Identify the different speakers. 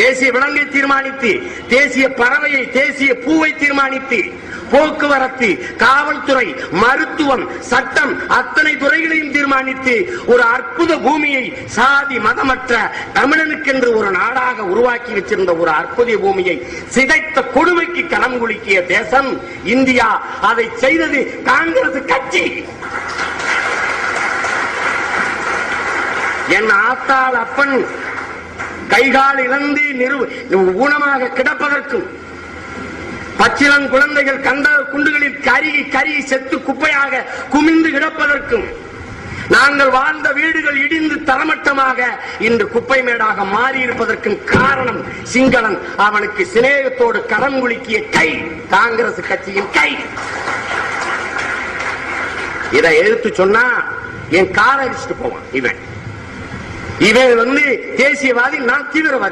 Speaker 1: தேசிய விலங்கை தீர்மானித்து, தேசிய பறவையை, தேசிய பூவை தீர்மானித்து, போக்குவரத்து, காவல்துறை, மருத்துவம், சட்டம் அத்தனை துறைகளையும் தீர்மானித்து ஒரு அற்புத பூமியை சாதி மதமற்ற தமிழனுக்கென்று ஒரு நாடாக உருவாக்கி வச்சிருந்த ஒரு அற்புத பூமியை சிதைத்த கொடுமைக்கு களம் குலுக்கிய தேசம் இந்தியா. அதை செய்தது காங்கிரஸ் கட்சி. என் ஆத்தாள் அப்பன் கைகால் இழந்து ஊனமாக கிடப்பதற்கும், பச்சிளம் குழந்தைகள் கண்ட குண்டுகளில் கருகி செத்து குப்பையாக குமிந்து கிடப்பதற்கும், நாங்கள் வாழ்ந்த வீடுகள் இடிந்து தரமட்டமாக இன்று குப்பை மேடாக மாறி இருப்பதற்கும் காரணம் சிங்களன். அவனுக்கு சிநேகத்தோடு கரம் குலுக்கிய கை காங்கிரஸ் கட்சியின் கை. இதை எடுத்து சொன்னா என் காரை அடிச்சுட்டு போவான். இவன் தேசியவாதி, நான் தீவிரவாதி.